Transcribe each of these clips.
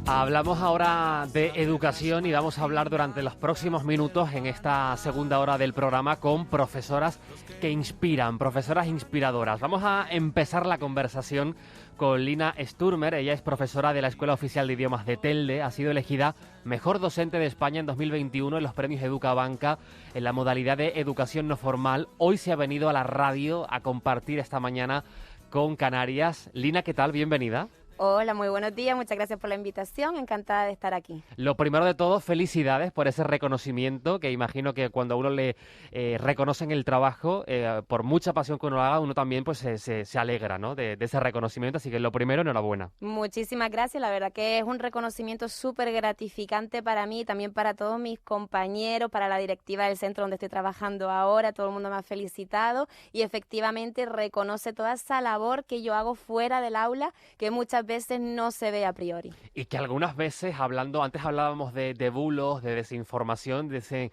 Hablamos ahora de educación y vamos a hablar durante los próximos minutos en esta segunda hora del programa con profesoras que inspiran, profesoras inspiradoras. Vamos a empezar la conversación con Lina Sturmer. Ella es profesora de la Escuela Oficial de Idiomas de Telde. Ha sido elegida Mejor Docente de España en 2021 en los premios Educabanca en la modalidad de educación no formal. Hoy se ha venido a la radio a compartir esta mañana con Canarias. Lina, ¿qué tal? Bienvenida. Hola, muy buenos días, muchas gracias por la invitación, encantada de estar aquí. Lo primero de todo, felicidades por ese reconocimiento, que imagino que cuando a uno le reconocen el trabajo, por mucha pasión que uno haga, uno también pues se alegra, ¿no? de ese reconocimiento, así que lo primero, enhorabuena. Muchísimas gracias, la verdad que es un reconocimiento súper gratificante para mí, también para todos mis compañeros, para la directiva del centro donde estoy trabajando ahora, todo el mundo me ha felicitado y efectivamente reconoce toda esa labor que yo hago fuera del aula, que muchas veces no se ve a priori. Y que algunas veces, antes hablábamos de bulos, de desinformación, dicen,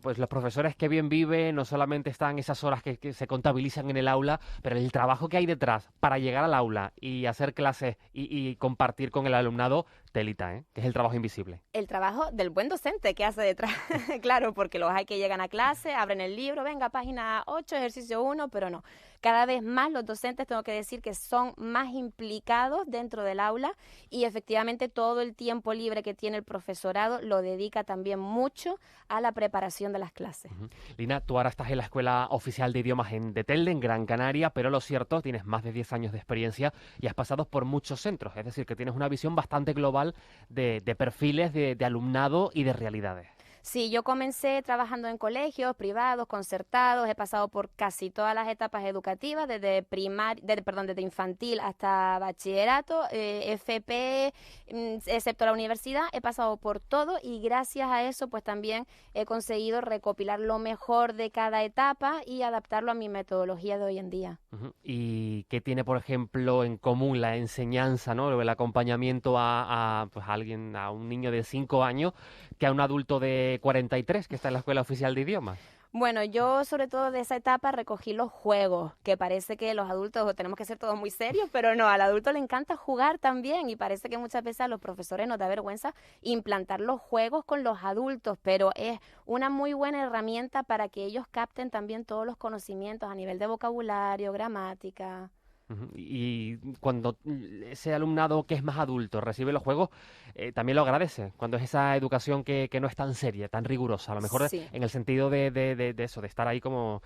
pues los profesores que bien viven, no solamente están esas horas que se contabilizan en el aula, pero el trabajo que hay detrás para llegar al aula y hacer clases y compartir con el alumnado, telita, que es el trabajo invisible. El trabajo del buen docente que hace detrás, claro, porque los hay que llegan a clase, abren el libro, venga, página 8, ejercicio 1, pero no. Cada vez más los docentes, tengo que decir que son más implicados dentro del aula y efectivamente todo el tiempo libre que tiene el profesorado lo dedica también mucho a la preparación de las clases. Lina, tú ahora estás en la Escuela Oficial de Idiomas de Telde, en Gran Canaria, pero lo cierto, tienes más de 10 años de experiencia y has pasado por muchos centros, es decir, que tienes una visión bastante global de perfiles, de alumnado y de realidades. Sí, yo comencé trabajando en colegios privados, concertados, he pasado por casi todas las etapas educativas, desde infantil hasta bachillerato, FP, excepto la universidad, he pasado por todo y gracias a eso pues también he conseguido recopilar lo mejor de cada etapa y adaptarlo a mi metodología de hoy en día. ¿Y qué tiene, por ejemplo, en común la enseñanza, ¿no? El acompañamiento a alguien, a un niño de 5 años que a un adulto de 43 que está en la Escuela Oficial de Idiomas? Bueno, yo sobre todo de esa etapa recogí los juegos, que parece que los adultos tenemos que ser todos muy serios, pero no, al adulto le encanta jugar también y parece que muchas veces a los profesores nos da vergüenza implantar los juegos con los adultos, pero es una muy buena herramienta para que ellos capten también todos los conocimientos a nivel de vocabulario, gramática. Y cuando ese alumnado que es más adulto recibe los juegos, también lo agradece. Cuando es esa educación que no es tan seria, tan rigurosa, a lo mejor Sí. en el sentido de eso, de estar ahí como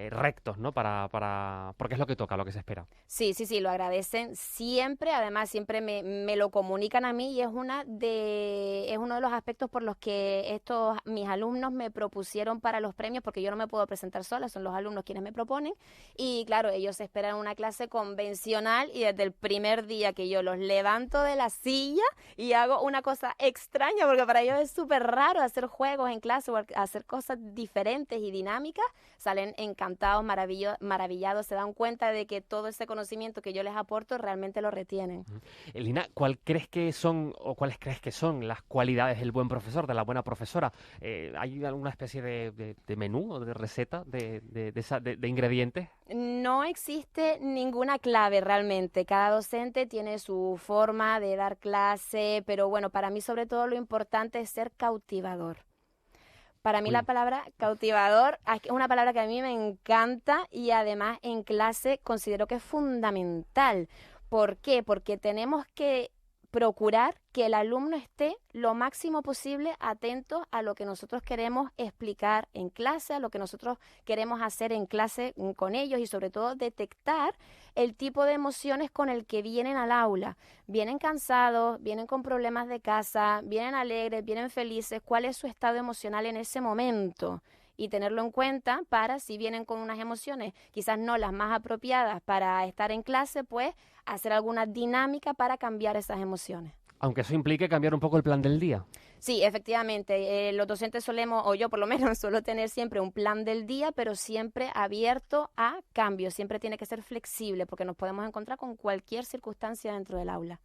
rectos, ¿no? Porque es lo que toca, lo que se espera. Sí, lo agradecen siempre, además siempre me lo comunican a mí y es uno de los aspectos por los que mis alumnos me propusieron para los premios, porque yo no me puedo presentar sola, son los alumnos quienes me proponen y claro, ellos esperan una clase convencional y desde el primer día que yo los levanto de la silla y hago una cosa extraña, porque para ellos es súper raro hacer juegos en clase o hacer cosas diferentes y dinámicas, salen encantados, maravillados, se dan cuenta de que todo ese conocimiento que yo les aporto realmente lo retienen. Lina, ¿cuáles crees que son las cualidades del buen profesor, de la buena profesora? ¿Hay alguna especie de menú o de receta de ingredientes? No existe ninguna clave realmente, cada docente tiene su forma de dar clase, pero bueno, para mí sobre todo lo importante es ser cautivador. Para mí la palabra cautivador es una palabra que a mí me encanta y además en clase considero que es fundamental. ¿Por qué? Porque tenemos que procurar que el alumno esté lo máximo posible atento a lo que nosotros queremos explicar en clase, a lo que nosotros queremos hacer en clase con ellos y sobre todo detectar el tipo de emociones con el que vienen al aula. Vienen cansados, vienen con problemas de casa, vienen alegres, vienen felices, cuál es su estado emocional en ese momento y tenerlo en cuenta para si vienen con unas emociones quizás no las más apropiadas para estar en clase, pues hacer alguna dinámica para cambiar esas emociones. Aunque eso implique cambiar un poco el plan del día. Sí, efectivamente, los docentes solemos, o yo por lo menos suelo tener siempre un plan del día, pero siempre abierto a cambios, siempre tiene que ser flexible porque nos podemos encontrar con cualquier circunstancia dentro del aula.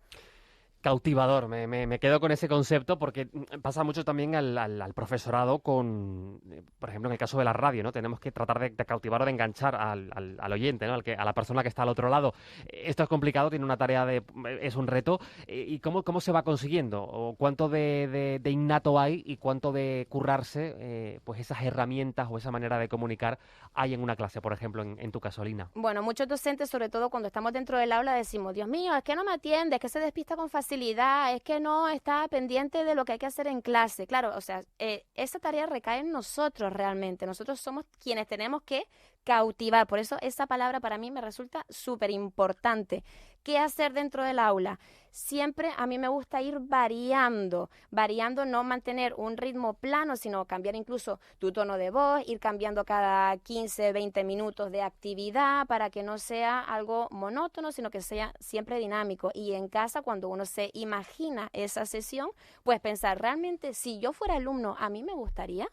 Cautivador, me quedo con ese concepto porque pasa mucho también al profesorado con, por ejemplo, en el caso de la radio, ¿no? Tenemos que tratar de cautivar o de enganchar al oyente, ¿no? A la persona que está al otro lado. Esto es complicado, tiene una tarea es un reto. ¿Y cómo se va consiguiendo? ¿O cuánto de innato hay y cuánto de currarse, pues esas herramientas o esa manera de comunicar hay en una clase, por ejemplo, en tu caso, Lina? Bueno, muchos docentes, sobre todo cuando estamos dentro del aula, decimos, Dios mío, es que no me atiende, es que se despista con facilidad, es que no está pendiente de lo que hay que hacer en clase. Claro, o sea, esa tarea recae en nosotros realmente. Nosotros somos quienes tenemos que cautivar. Por eso esa palabra para mí me resulta súper importante. ¿Qué hacer dentro del aula? Siempre a mí me gusta ir variando, no mantener un ritmo plano, sino cambiar incluso tu tono de voz, ir cambiando cada 15, 20 minutos de actividad para que no sea algo monótono, sino que sea siempre dinámico. Y en casa, cuando uno se imagina esa sesión, pues pensar, realmente, si yo fuera alumno, ¿a mí me gustaría?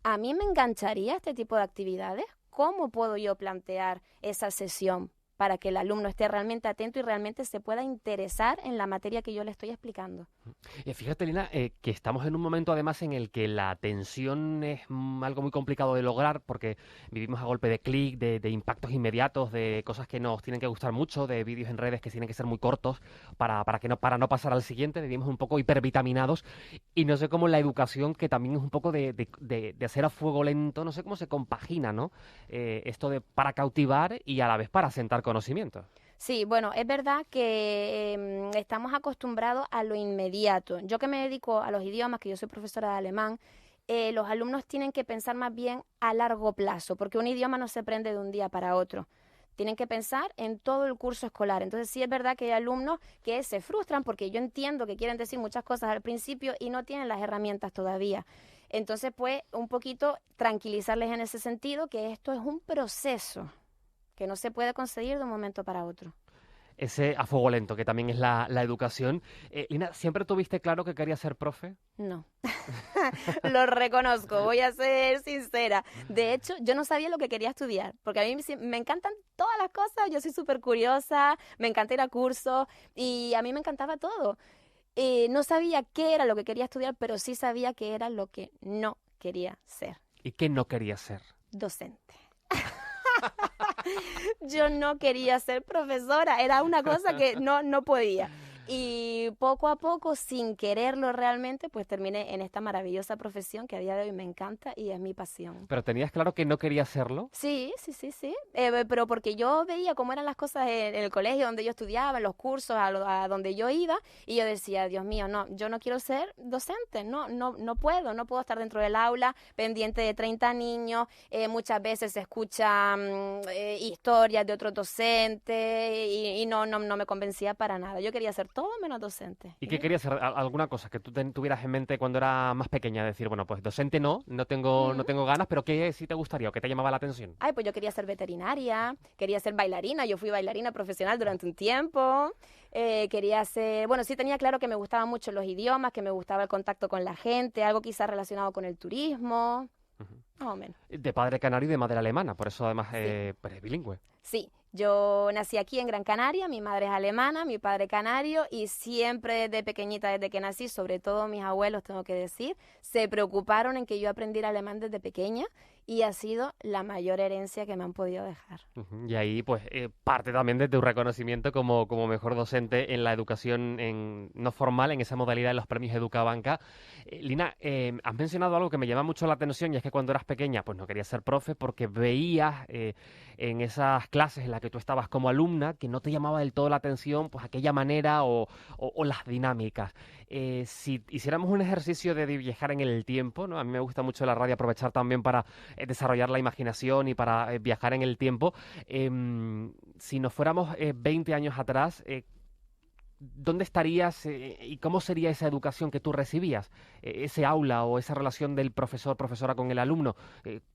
¿A mí me engancharía este tipo de actividades? ¿Cómo puedo yo plantear esa sesión para que el alumno esté realmente atento y realmente se pueda interesar en la materia que yo le estoy explicando? Fíjate, Lina, que estamos en un momento además en el que la atención es algo muy complicado de lograr porque vivimos a golpe de clic, de impactos inmediatos, de cosas que nos tienen que gustar mucho, de vídeos en redes que tienen que ser muy cortos para no pasar al siguiente. Vivimos un poco hipervitaminados y no sé cómo la educación, que también es un poco de hacer a fuego lento, no sé cómo se compagina, ¿no? Esto de para cautivar y a la vez para sentar conocimientos. Sí, bueno, es verdad que estamos acostumbrados a lo inmediato. Yo que me dedico a los idiomas, que yo soy profesora de alemán, los alumnos tienen que pensar más bien a largo plazo, porque un idioma no se aprende de un día para otro. Tienen que pensar en todo el curso escolar. Entonces sí es verdad que hay alumnos que se frustran porque yo entiendo que quieren decir muchas cosas al principio y no tienen las herramientas todavía. Entonces, pues, un poquito tranquilizarles en ese sentido, que esto es un proceso que no se puede conseguir de un momento para otro. Ese a fuego lento, que también es la educación. Lina, ¿siempre tuviste claro que querías ser profe? No, lo reconozco, voy a ser sincera. De hecho, yo no sabía lo que quería estudiar, porque a mí me encantan todas las cosas, yo soy súper curiosa, me encanta ir a cursos y a mí me encantaba todo. No sabía qué era lo que quería estudiar, pero sí sabía que era lo que no quería ser. ¿Y qué no querías ser? Docente. Yo no quería ser profesora, era una cosa que no podía. Y poco a poco, sin quererlo realmente, pues terminé en esta maravillosa profesión que a día de hoy me encanta y es mi pasión. ¿Pero tenías claro que no querías serlo? Sí. Pero porque yo veía cómo eran las cosas en el colegio donde yo estudiaba, en los cursos a donde yo iba, y yo decía, Dios mío, no, yo no quiero ser docente, no puedo estar dentro del aula pendiente de 30 niños, muchas veces se escuchan historias de otros docentes y no me convencía para nada. Yo quería ser todo menos docente. ¿Y qué querías ser? ¿Alguna cosa que tú tuvieras en mente cuando era más pequeña? Decir, bueno, pues docente no tengo ganas, pero ¿qué sí te gustaría o qué te llamaba la atención? Ay, pues yo quería ser veterinaria, quería ser bailarina, yo fui bailarina profesional durante un tiempo, quería ser, bueno, sí tenía claro que me gustaban mucho los idiomas, que me gustaba el contacto con la gente, algo quizás relacionado con el turismo, más o menos. De padre canario y de madre alemana, por eso además Sí. pues es bilingüe. Sí, yo nací aquí en Gran Canaria, mi madre es alemana, mi padre canario y siempre desde pequeñita, desde que nací, sobre todo mis abuelos, tengo que decir, se preocuparon en que yo aprendiera alemán desde pequeña y ha sido la mayor herencia que me han podido dejar. Y ahí, pues, parte también de tu reconocimiento como mejor docente en la educación no formal, en esa modalidad de los premios Educabanca. Lina, has mencionado algo que me llama mucho la atención y es que cuando eras pequeña, pues no querías ser profe porque veías en esas clases en las que tú estabas como alumna que no te llamaba del todo la atención, pues aquella manera o las dinámicas. Si hiciéramos un ejercicio de viajar en el tiempo, ¿no? A mí me gusta mucho la radio aprovechar también para desarrollar la imaginación y para viajar en el tiempo. Si nos fuéramos 20 años atrás, ¿dónde estarías y cómo sería esa educación que tú recibías? Ese aula o esa relación del profesora con el alumno.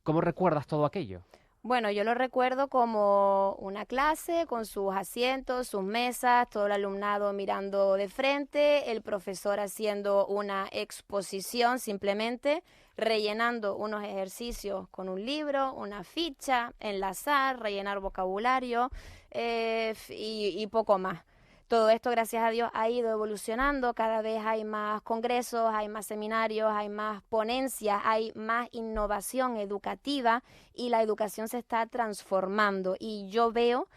¿Cómo recuerdas todo aquello? Bueno, yo lo recuerdo como una clase con sus asientos, sus mesas, todo el alumnado mirando de frente, el profesor haciendo una exposición simplemente, rellenando unos ejercicios con un libro, una ficha, enlazar, rellenar vocabulario y poco más. Todo esto, gracias a Dios, ha ido evolucionando. Cada vez hay más congresos, hay más seminarios, hay más ponencias, hay más innovación educativa y la educación se está transformando. Y yo veo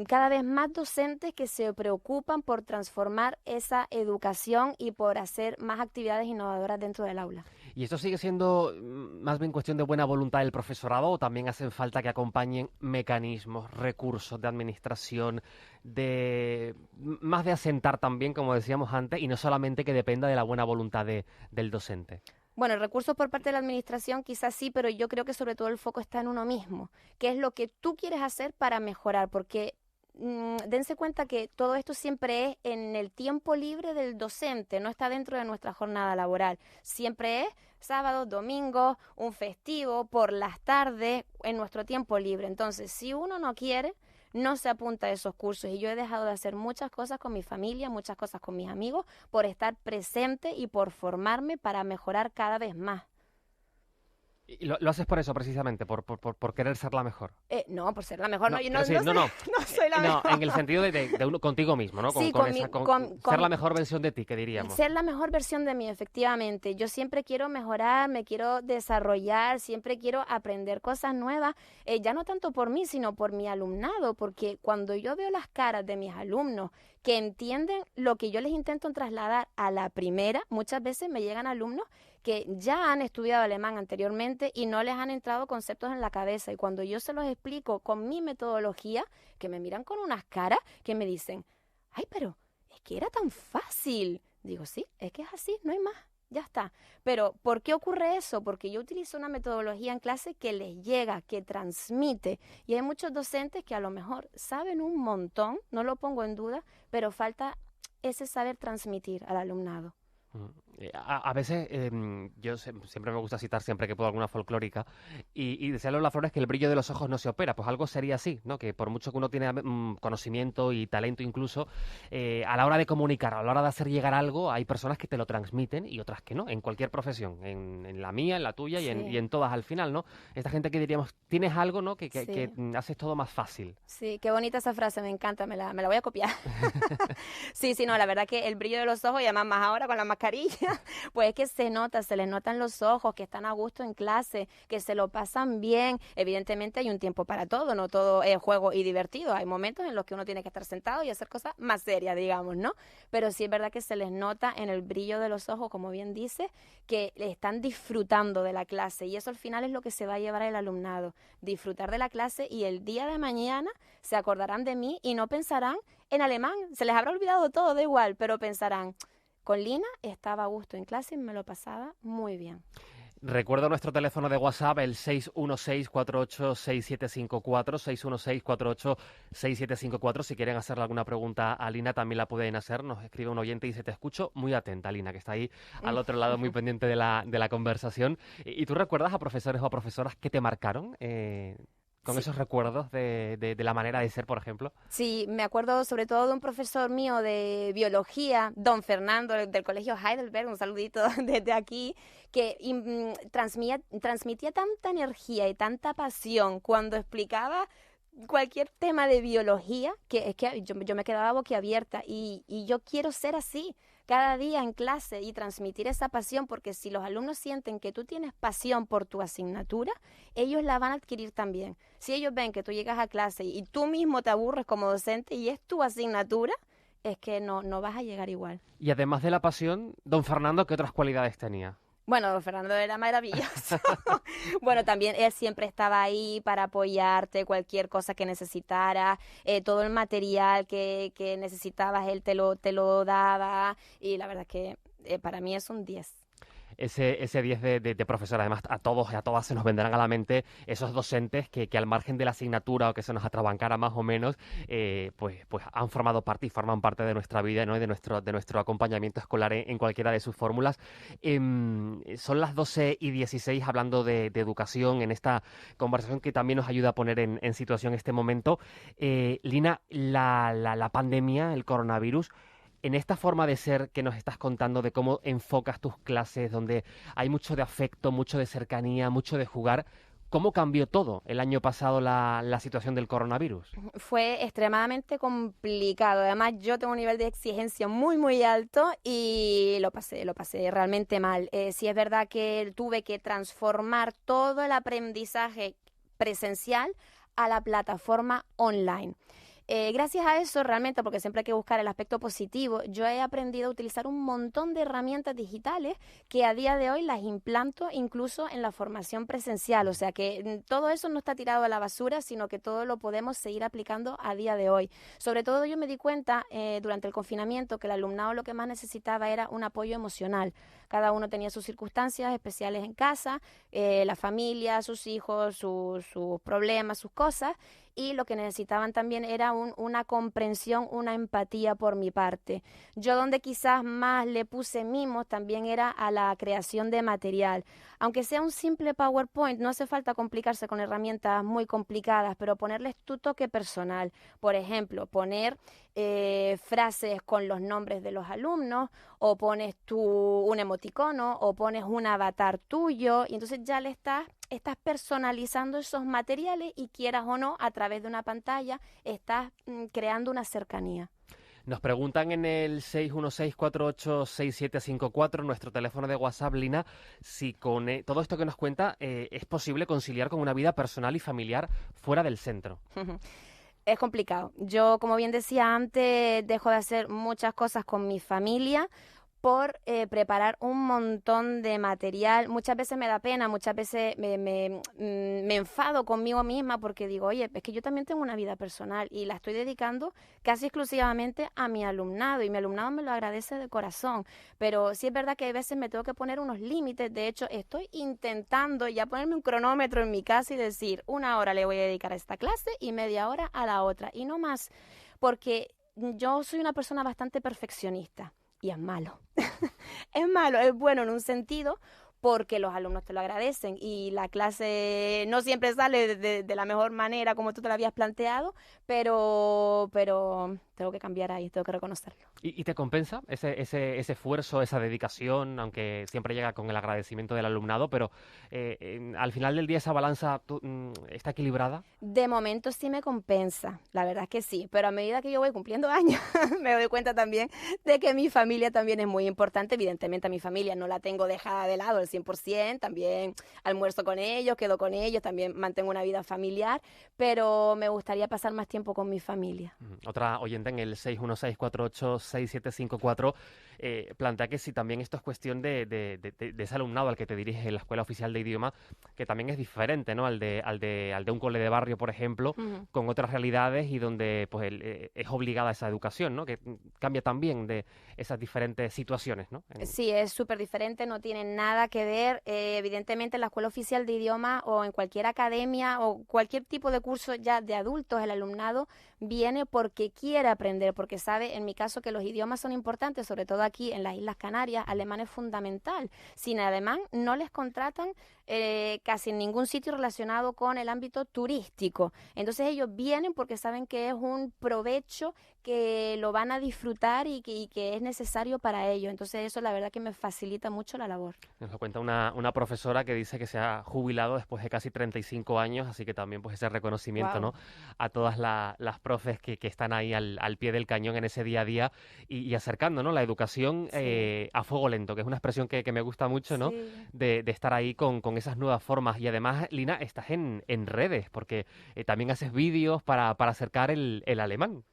cada vez más docentes que se preocupan por transformar esa educación y por hacer más actividades innovadoras dentro del aula. ¿Y esto sigue siendo más bien cuestión de buena voluntad del profesorado o también hacen falta que acompañen mecanismos, recursos de administración, más de asentar también, como decíamos antes, y no solamente que dependa de la buena voluntad del docente? Bueno, recursos por parte de la administración quizás sí, pero yo creo que sobre todo el foco está en uno mismo, que es lo que tú quieres hacer para mejorar, porque dense cuenta que todo esto siempre es en el tiempo libre del docente, no está dentro de nuestra jornada laboral. Siempre es sábado, domingo, un festivo, por las tardes, en nuestro tiempo libre. Entonces, si uno no quiere, no se apunta a esos cursos. Y yo he dejado de hacer muchas cosas con mi familia, muchas cosas con mis amigos, por estar presente y por formarme para mejorar cada vez más. Y lo haces por eso, precisamente, por querer ser la mejor. No, por ser la mejor. No, No, yo pero sí, no soy la mejor. En el sentido de uno contigo mismo, ¿no? Sí, Ser la mejor versión de ti, que diríamos. Ser la mejor versión de mí, efectivamente. Yo siempre quiero mejorar, me quiero desarrollar, siempre quiero aprender cosas nuevas, ya no tanto por mí, sino por mi alumnado, porque cuando yo veo las caras de mis alumnos que entienden lo que yo les intento trasladar a la primera, muchas veces me llegan alumnos que ya han estudiado alemán anteriormente y no les han entrado conceptos en la cabeza. Y cuando yo se los explico con mi metodología, que me miran con unas caras que me dicen, ay, pero es que era tan fácil. Digo, sí, es que es así, no hay más, ya está. Pero, ¿por qué ocurre eso? Porque yo utilizo una metodología en clase que les llega, que transmite. Y hay muchos docentes que a lo mejor saben un montón, no lo pongo en duda, pero falta ese saber transmitir al alumnado. A veces, yo siempre me gusta citar siempre que puedo alguna folclórica y decía Lola Flores que el brillo de los ojos no se opera, pues algo sería así, ¿no? Que por mucho que uno tiene conocimiento y talento incluso, a la hora de comunicar, a la hora de hacer llegar algo, hay personas que te lo transmiten y otras que no, en cualquier profesión, en la mía, en la tuya Sí. y en todas al final, ¿no? Esta gente que diríamos, tienes algo, ¿no? Que Sí. haces todo más fácil. Sí, qué bonita esa frase, me encanta, me la voy a copiar. Sí, no, la verdad que el brillo de los ojos, y además más ahora con la mascarilla, pues es que se nota, se les notan los ojos, que están a gusto en clase, que se lo pasan bien. Evidentemente hay un tiempo para todo, no todo es juego y divertido. Hay momentos en los que uno tiene que estar sentado y hacer cosas más serias, digamos, ¿no? Pero sí es verdad que se les nota en el brillo de los ojos, como bien dice, que están disfrutando de la clase y eso al final es lo que se va a llevar el alumnado, disfrutar de la clase y el día de mañana se acordarán de mí y no pensarán en alemán, se les habrá olvidado todo, da igual, pero pensarán, con Lina estaba a gusto en clase y me lo pasaba muy bien. Recuerdo nuestro teléfono de WhatsApp, el 616-486754, 616-486754. Si quieren hacerle alguna pregunta a Lina, también la pueden hacer. Nos escribe un oyente y dice, te escucho muy atenta, Lina, que está ahí al otro lado muy pendiente de la conversación. ¿Y tú recuerdas a profesores o a profesoras que te marcaron con Sí. esos recuerdos de la manera de ser, por ejemplo? Sí, me acuerdo sobre todo de un profesor mío de biología, don Fernando, del colegio Heidelberg, un saludito desde aquí, que transmitía tanta energía y tanta pasión cuando explicaba cualquier tema de biología, que es que yo me quedaba boquiabierta y yo quiero ser así cada día en clase y transmitir esa pasión, porque si los alumnos sienten que tú tienes pasión por tu asignatura, ellos la van a adquirir también. Si ellos ven que tú llegas a clase y tú mismo te aburres como docente y es tu asignatura, es que no vas a llegar igual. Y además de la pasión, don Fernando, ¿qué otras cualidades tenía? Bueno, don Fernando era maravilloso. Bueno, también él siempre estaba ahí para apoyarte, cualquier cosa que necesitaras, todo el material que necesitabas, él te lo daba y la verdad que para mí es un 10. Ese 10 de profesor. Además, a todos y a todas se nos vendrán a la mente esos docentes que al margen de la asignatura o que se nos atrabancara más o menos, pues han formado parte y forman parte de nuestra vida, ¿no? Y de nuestro acompañamiento escolar en cualquiera de sus fórmulas. Son las 12:16 hablando de educación en esta conversación que también nos ayuda a poner en situación este momento. Lina, la pandemia, el coronavirus, en esta forma de ser que nos estás contando, de cómo enfocas tus clases, donde hay mucho de afecto, mucho de cercanía, mucho de jugar, ¿Cómo cambió todo el año pasado la situación del coronavirus? Fue extremadamente complicado. Además, yo tengo un nivel de exigencia muy, muy alto y lo pasé realmente mal. Sí es verdad que tuve que transformar todo el aprendizaje presencial a la plataforma online. Gracias a eso, realmente, porque siempre hay que buscar el aspecto positivo, yo he aprendido a utilizar un montón de herramientas digitales que a día de hoy las implanto incluso en la formación presencial. O sea que todo eso no está tirado a la basura, sino que todo lo podemos seguir aplicando a día de hoy. Sobre todo yo me di cuenta durante el confinamiento que el alumnado lo que más necesitaba era un apoyo emocional. Cada uno tenía sus circunstancias especiales en casa, la familia, sus hijos, sus problemas, sus cosas, y lo que necesitaban también era una comprensión, una empatía por mi parte. Yo donde quizás más le puse mimos también era a la creación de material. Aunque sea un simple PowerPoint, no hace falta complicarse con herramientas muy complicadas, pero ponerles tu toque personal. Por ejemplo, poner frases con los nombres de los alumnos, o pones un emoticono, o pones un avatar tuyo, y entonces ya estás personalizando esos materiales y quieras o no, a través de una pantalla, estás creando una cercanía. Nos preguntan en el 616-486754, nuestro teléfono de WhatsApp, Lina, si con todo esto que nos cuenta es posible conciliar con una vida personal y familiar fuera del centro. Es complicado. Yo, como bien decía antes, dejo de hacer muchas cosas con mi familia por preparar un montón de material. Muchas veces me da pena, muchas veces me enfado conmigo misma porque digo, oye, es que yo también tengo una vida personal y la estoy dedicando casi exclusivamente a mi alumnado, y mi alumnado me lo agradece de corazón. Pero sí es verdad que a veces me tengo que poner unos límites. De hecho, estoy intentando ya ponerme un cronómetro en mi casa y decir, 1 hora le voy a dedicar a esta clase y media hora a la otra, y no más, porque yo soy una persona bastante perfeccionista. Y es malo. Es malo, es bueno en un sentido porque los alumnos te lo agradecen y la clase no siempre sale de la mejor manera como tú te la habías planteado, pero tengo que cambiar ahí, tengo que reconocerlo. ¿Y te compensa ese esfuerzo, esa dedicación, aunque siempre llega con el agradecimiento del alumnado, pero al final del día esa balanza está equilibrada? De momento sí me compensa, la verdad es que sí, pero a medida que yo voy cumpliendo años, me doy cuenta también de que mi familia también es muy importante. Evidentemente a mi familia no la tengo dejada de lado al 100%, también almuerzo con ellos, quedo con ellos, también mantengo una vida familiar, pero me gustaría pasar más tiempo con mi familia. Otra oyente en el 616-486754 plantea que si también esto es cuestión de ese alumnado al que te diriges en la Escuela Oficial de Idioma, que también es diferente, ¿no? Al de un cole de barrio, por ejemplo, con otras realidades y donde pues es obligada esa educación, ¿no? Que cambia también de esas diferentes situaciones, ¿no? Sí, es súper diferente, no tiene nada que ver. Evidentemente en la Escuela Oficial de Idioma o en cualquier academia o cualquier tipo de curso ya de adultos, el alumnado viene porque quiere aprender, porque sabe, en mi caso, que los idiomas son importantes, sobre todo aquí en las Islas Canarias. Alemán es fundamental. Sin alemán no les contratan casi en ningún sitio relacionado con el ámbito turístico. Entonces ellos vienen porque saben que es un provecho, que lo van a disfrutar y que es necesario para ellos. Entonces eso la verdad que me facilita mucho la labor. Nos lo cuenta una profesora que dice que se ha jubilado después de casi 35 años, así que también pues ese reconocimiento, ¿no? A todas las profes que están ahí al pie del cañón en ese día a día y acercando, ¿no? La educación a fuego lento, que es una expresión que me gusta mucho, ¿no? De estar ahí con esas nuevas formas. Y además, Lina, estás en redes, porque también haces vídeos para acercar el alemán.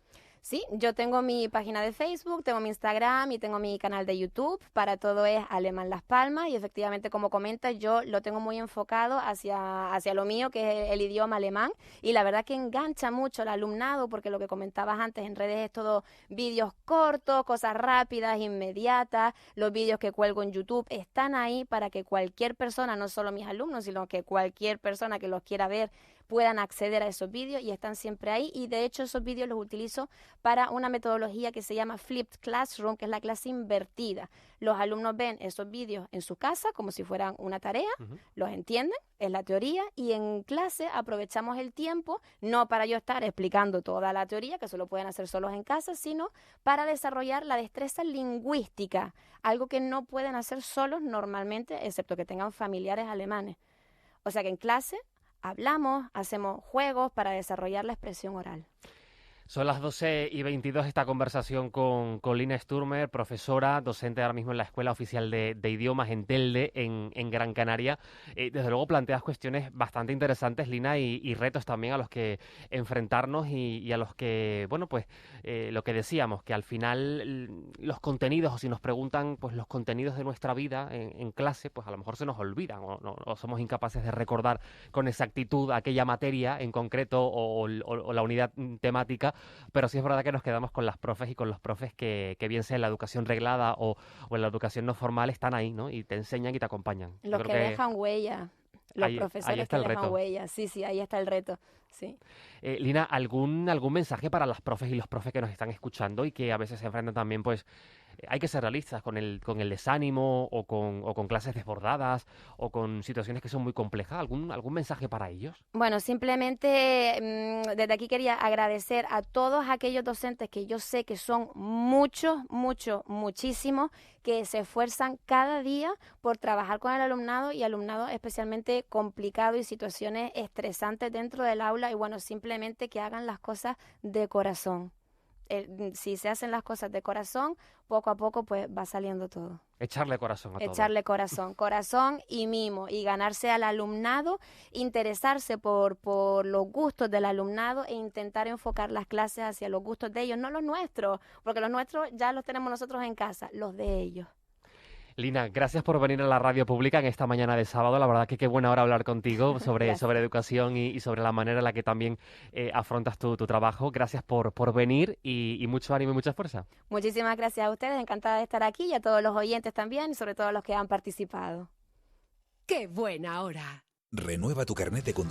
Sí, yo tengo mi página de Facebook, tengo mi Instagram y tengo mi canal de YouTube. Para todo es Alemán Las Palmas, y efectivamente, como comentas, yo lo tengo muy enfocado hacia lo mío, que es el idioma alemán, y la verdad que engancha mucho al alumnado, porque lo que comentabas antes, en redes es todo vídeos cortos, cosas rápidas, inmediatas. Los vídeos que cuelgo en YouTube están ahí para que cualquier persona, no solo mis alumnos, sino que cualquier persona que los quiera ver, puedan acceder a esos vídeos, y están siempre ahí. Y de hecho esos vídeos los utilizo para una metodología que se llama Flipped Classroom, que es la clase invertida. Los alumnos ven esos vídeos en su casa como si fueran una tarea, los entienden, es la teoría, y en clase aprovechamos el tiempo, no para yo estar explicando toda la teoría, que eso lo pueden hacer solos en casa, sino para desarrollar la destreza lingüística, algo que no pueden hacer solos normalmente, excepto que tengan familiares alemanes. O sea que en clase hablamos, hacemos juegos para desarrollar la expresión oral. Son las 12:22, esta conversación con Lina Sturmer, profesora, docente ahora mismo en la Escuela Oficial de Idiomas en Telde, en Gran Canaria. Desde luego planteas cuestiones bastante interesantes, Lina, y retos también a los que enfrentarnos y a los que, bueno, pues lo que decíamos, que al final los contenidos, o si nos preguntan pues los contenidos de nuestra vida en clase, pues a lo mejor se nos olvidan o somos incapaces de recordar con exactitud aquella materia en concreto o la unidad temática. Pero sí es verdad que nos quedamos con las profes y con los profes que bien sea en la educación reglada o en la educación no formal, están ahí, ¿no? Y te enseñan y te acompañan. Los que dejan huella, los profesores que dejan huella. Sí, ahí está el reto. Sí. Lina, ¿algún mensaje para las profes y los profes que nos están escuchando y que a veces se enfrentan también, pues, hay que ser realistas con el desánimo o con clases desbordadas o con situaciones que son muy complejas? ¿Algún mensaje para ellos? Bueno, simplemente desde aquí quería agradecer a todos aquellos docentes que yo sé que son muchísimos, que se esfuerzan cada día por trabajar con el alumnado y alumnado especialmente complicado y situaciones estresantes dentro del aula, y bueno, simplemente que hagan las cosas de corazón. Si se hacen las cosas de corazón, poco a poco pues va saliendo todo. Echarle corazón a todo. Echarle corazón y mimo, y ganarse al alumnado, interesarse por los gustos del alumnado e intentar enfocar las clases hacia los gustos de ellos, no los nuestros, porque los nuestros ya los tenemos nosotros en casa, los de ellos. Lina, gracias por venir a la radio pública en esta mañana de sábado. La verdad que qué buena hora hablar contigo sobre educación y sobre la manera en la que también afrontas tu trabajo. Gracias por venir y mucho ánimo y mucha fuerza. Muchísimas gracias a ustedes, encantada de estar aquí, y a todos los oyentes también, y sobre todo a los que han participado. ¡Qué buena hora! Renueva tu carnet de conducir